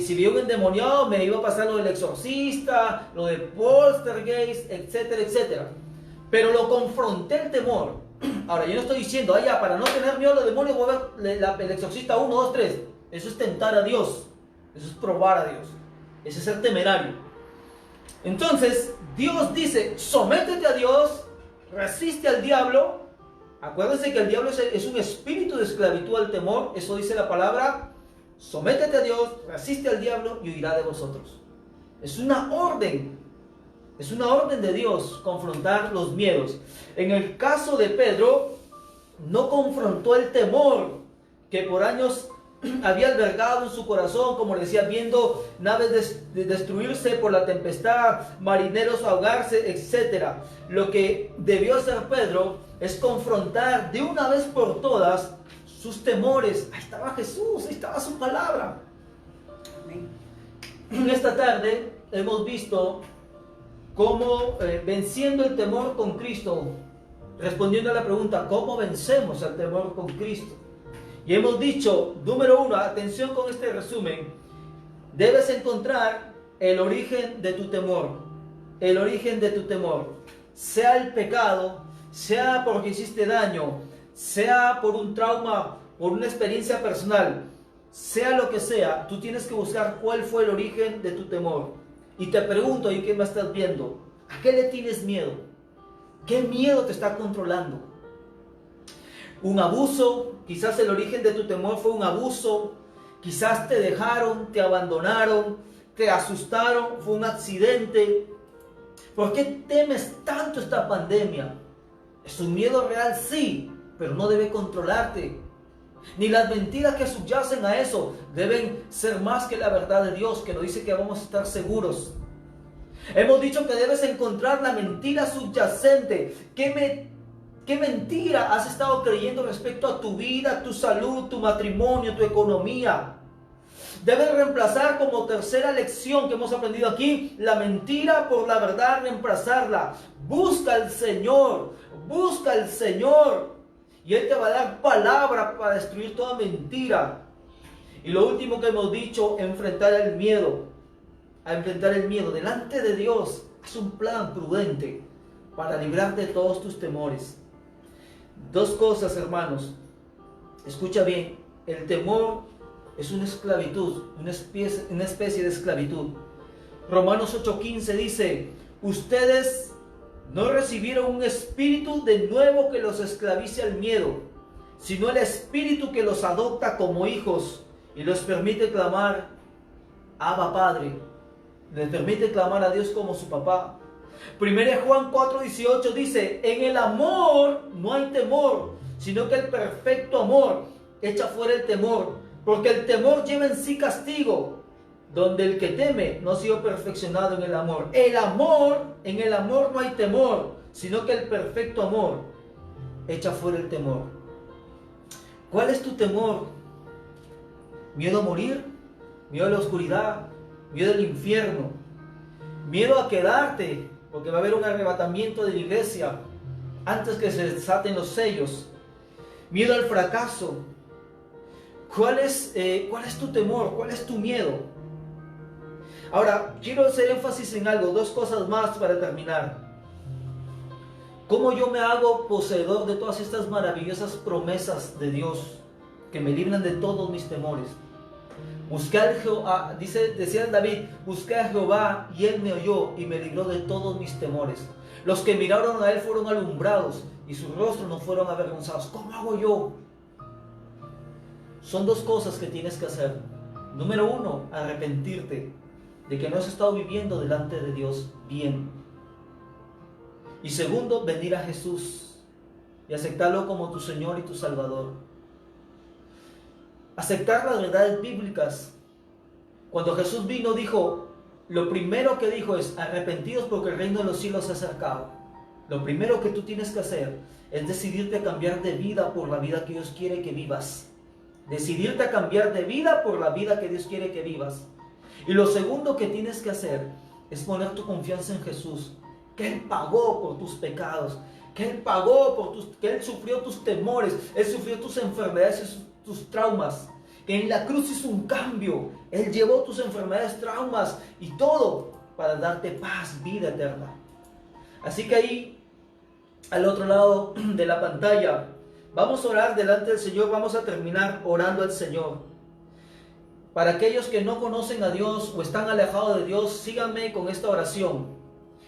Speaker 2: si vi un endemoniado me iba a pasar lo del exorcista, lo de poltergeist, etcétera, etcétera. Pero lo confronté el temor. Ahora, yo no estoy diciendo, para no tener miedo a los demonios voy a ver el exorcista 1, 2, 3. Eso es tentar a Dios. Eso es probar a Dios. Eso es ser temerario. Entonces, Dios dice: sométete a Dios, resiste al diablo. Acuérdense que el diablo es un espíritu de esclavitud al temor. Eso dice la palabra. Sométete a Dios, resiste al diablo y huirá de vosotros. Es una orden de Dios confrontar los miedos. En el caso de Pedro, no confrontó el temor que por años había albergado en su corazón, como le decía, viendo naves destruirse por la tempestad, marineros ahogarse, etc. Lo que debió hacer Pedro es confrontar de una vez por todas sus temores. Ahí estaba Jesús, ahí estaba su palabra. Amén. Esta tarde hemos visto cómo venciendo el temor con Cristo, respondiendo a la pregunta: ¿cómo vencemos al temor con Cristo? Y hemos dicho, número uno, atención con este resumen, debes encontrar el origen de tu temor. El origen de tu temor. Sea el pecado, sea porque hiciste daño, sea por un trauma, por una experiencia personal, sea lo que sea, tú tienes que buscar cuál fue el origen de tu temor. Y te pregunto, ¿y qué me estás viendo? ¿A qué le tienes miedo? ¿Qué miedo te está controlando? ¿Un abuso? Quizás el origen de tu temor fue un abuso. Quizás te dejaron, te abandonaron, te asustaron, fue un accidente. ¿Por qué temes tanto esta pandemia? ¿Es un miedo real? Sí, pero no debe controlarte. Ni las mentiras que subyacen a eso deben ser más que la verdad de Dios, que nos dice que vamos a estar seguros. Hemos dicho que debes encontrar la mentira subyacente. ¿Qué mentira has estado creyendo respecto a tu vida, tu salud, tu matrimonio, tu economía? Debes reemplazar como tercera lección que hemos aprendido aquí, la mentira por la verdad, reemplazarla. Busca al Señor, busca al Señor. Y Él te va a dar palabra para destruir toda mentira. Y lo último que hemos dicho, enfrentar el miedo. A enfrentar el miedo delante de Dios. Es un plan prudente para librarte de todos tus temores. Dos cosas, hermanos. Escucha bien. El temor es una esclavitud, una especie de esclavitud. Romanos 8:15 dice: ustedes no recibieron un espíritu de nuevo que los esclavice al miedo, sino el espíritu que los adopta como hijos y los permite clamar, Abba Padre. Les permite clamar a Dios como su papá. 1 Juan 4:18 dice: en el amor no hay temor, sino que el perfecto amor echa fuera el temor, porque el temor lleva en sí castigo, donde el que teme no ha sido perfeccionado en el amor. En el amor no hay temor, sino que el perfecto amor echa fuera el temor. ¿Cuál es tu temor? ¿Miedo a morir? ¿Miedo a la oscuridad? ¿Miedo al infierno? ¿Miedo a quedarte? Porque va a haber un arrebatamiento de la iglesia antes que se desaten los sellos. ¿Miedo al fracaso? ¿Cuál es tu temor? ¿Cuál es tu miedo? Ahora, quiero hacer énfasis en algo, dos cosas más para terminar. ¿Cómo yo me hago poseedor de todas estas maravillosas promesas de Dios que me libran de todos mis temores? Busqué a Jehová, decía David, busqué a Jehová y Él me oyó y me libró de todos mis temores. Los que miraron a Él fueron alumbrados y sus rostros no fueron avergonzados. ¿Cómo hago yo? Son dos cosas que tienes que hacer. Número uno, arrepentirte de que no has estado viviendo delante de Dios bien. Y segundo, venir a Jesús y aceptarlo como tu Señor y tu Salvador. Aceptar las verdades bíblicas. Cuando Jesús vino, lo primero que dijo es: arrepentidos porque el reino de los cielos se ha acercado. Lo primero que tú tienes que hacer es decidirte a cambiar de vida por la vida que Dios quiere que vivas. Decidirte a cambiar de vida por la vida que Dios quiere que vivas. Y lo segundo que tienes que hacer es poner tu confianza en Jesús, que Él pagó por tus pecados, que Él pagó que Él sufrió tus temores, Él sufrió tus enfermedades, tus traumas, que en la cruz hizo un cambio. Él llevó tus enfermedades, traumas y todo para darte paz, vida eterna. Así que ahí, al otro lado de la pantalla, vamos a orar delante del Señor. Vamos a terminar orando al Señor. Para aquellos que no conocen a Dios o están alejados de Dios, síganme con esta oración.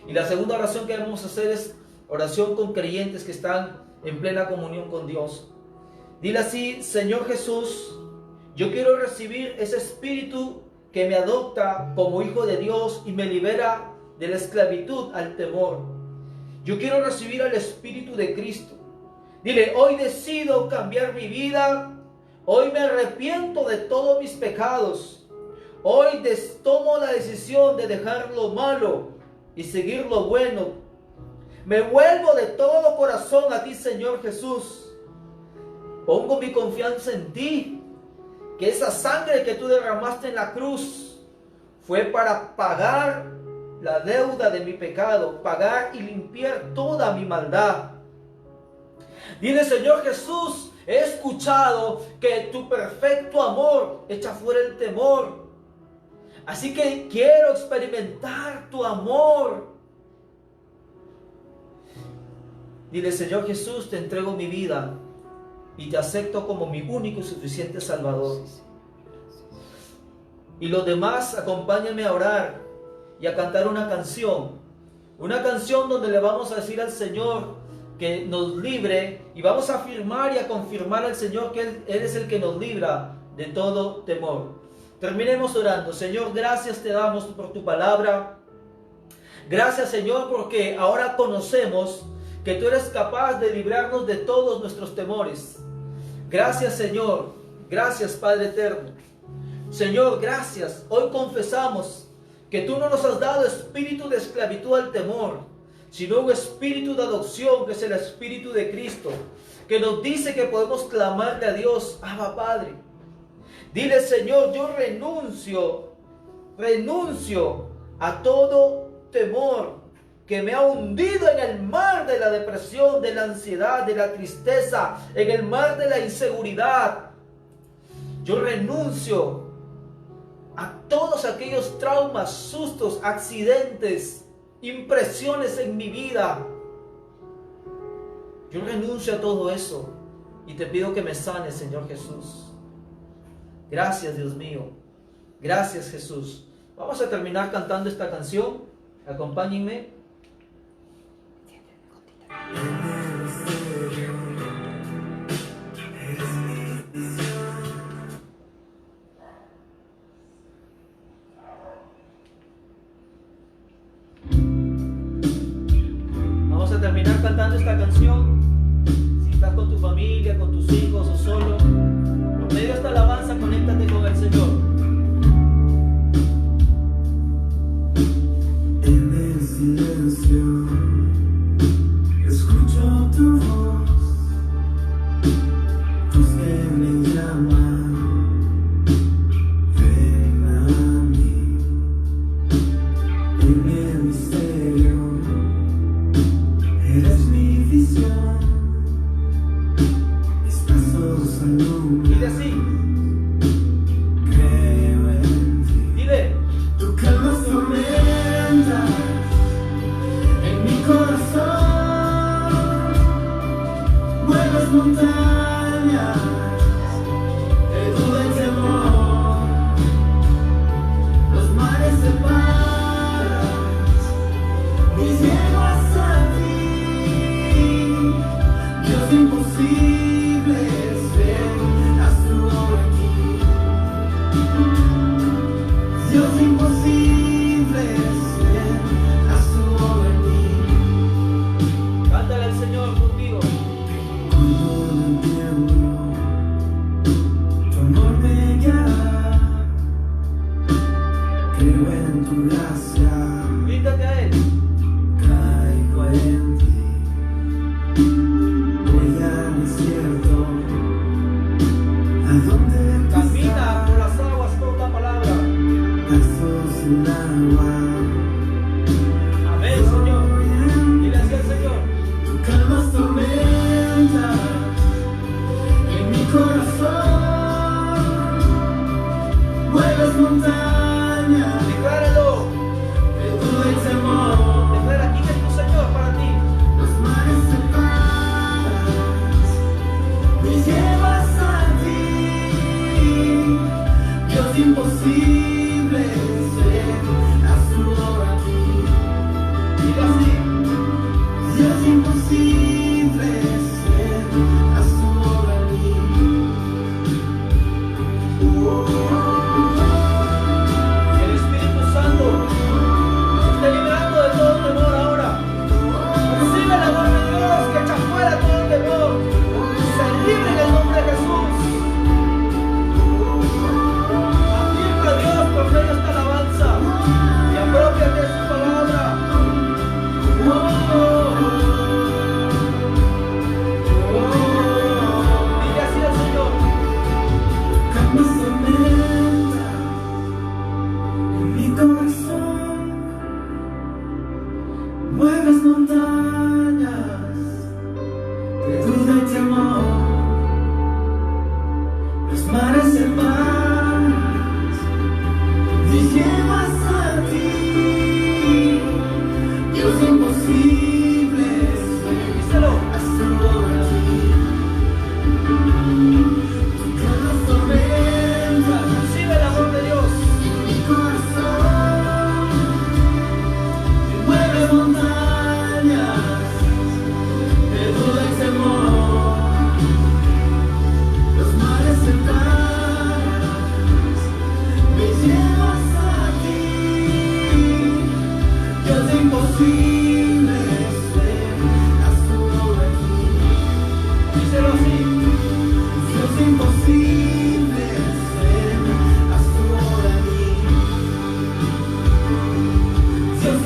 Speaker 2: Y la segunda oración que vamos a hacer es oración con creyentes que están en plena comunión con Dios. Dile así: Señor Jesús, yo quiero recibir ese espíritu que me adopta como hijo de Dios y me libera de la esclavitud al temor. Yo quiero recibir al Espíritu de Cristo. Dile: hoy decido cambiar mi vida. Hoy me arrepiento de todos mis pecados. Hoy tomo la decisión de dejar lo malo y seguir lo bueno. Me vuelvo de todo corazón a ti, Señor Jesús. Pongo mi confianza en ti, que esa sangre que tú derramaste en la cruz fue para pagar la deuda de mi pecado, pagar y limpiar toda mi maldad. Dile: Señor Jesús, he escuchado que tu perfecto amor echa fuera el temor. Así que quiero experimentar tu amor. Dile: Señor Jesús, te entrego mi vida y te acepto como mi único y suficiente Salvador. Y los demás, acompáñenme a orar y a cantar una canción donde le vamos a decir al Señor que nos libre, y vamos a afirmar y a confirmar al Señor que Él es el que nos libra de todo temor. Terminemos orando. Señor, gracias te damos por tu palabra. Gracias, Señor, porque ahora conocemos que tú eres capaz de librarnos de todos nuestros temores. Gracias, Señor. Gracias, Padre eterno. Señor, gracias. Hoy confesamos que tú no nos has dado espíritu de esclavitud al temor, sino un espíritu de adopción, que es el Espíritu de Cristo, que nos dice que podemos clamarle a Dios: Abba, Padre. Dile: Señor, yo renuncio a todo temor que me ha hundido en el mar de la depresión, de la ansiedad, de la tristeza, en el mar de la inseguridad. Yo renuncio a todos aquellos traumas, sustos, accidentes, impresiones en mi vida. Yo renuncio a todo eso y te pido que me sanes, Señor Jesús. Gracias, Dios mío. Gracias, Jesús. Vamos a terminar cantando esta canción. Acompáñenme. Vamos a terminar cantando esta canción. Si estás con tu familia, con tus hijos o solo, por medio de esta alabanza, conéctate con el Señor.
Speaker 3: En el silencio escucho tu voz que me llama. Ven a mí. En el misterio eres mi visión. Mis pasos alumbran.
Speaker 2: Dile así.
Speaker 3: Creo en ti.
Speaker 2: Dile.
Speaker 3: Tú calmas tormentas en mi corazón, mueves montañas de duda y temor, los mares separan mis yeguas a ti. Dios imposible es ver, haz tu obra aquí. Dios imposible es ver, haz tu obra en mí.
Speaker 2: Cántale al Señor contigo.
Speaker 3: Cuando no entiendo, tu amor me guiará. Creo en tu gracia,
Speaker 2: Grítate a Él.
Speaker 3: caigo en ti. Voy al desierto, a donde tú
Speaker 2: Camina por
Speaker 3: estás.
Speaker 2: las aguas con la palabra.
Speaker 3: Pasos sin agua.
Speaker 2: Amén, Señor. Dile así al Señor.
Speaker 3: Tú calmas tormentas en mi corazón, mueves montañas
Speaker 2: Decláralo.
Speaker 3: de duda y temor,
Speaker 2: Declara quién es tu Señor para ti.
Speaker 3: los mares separan, me llevas a ti. Dios imposible es ver, haz tu obra aquí.
Speaker 2: Dile así.
Speaker 3: Dios imposible es ver,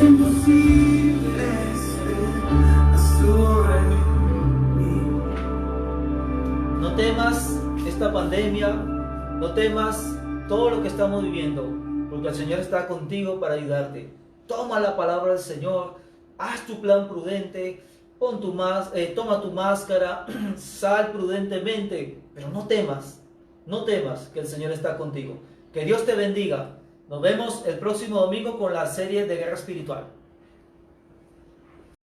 Speaker 3: imposible sobre mí.
Speaker 2: No temas esta pandemia, no temas todo lo que estamos viviendo, porque el Señor está contigo para ayudarte. Toma la palabra del Señor, haz tu plan prudente, toma tu máscara, sal prudentemente, pero no temas que el Señor está contigo. Que Dios te bendiga. Nos vemos el próximo domingo con la serie de Guerra Espiritual.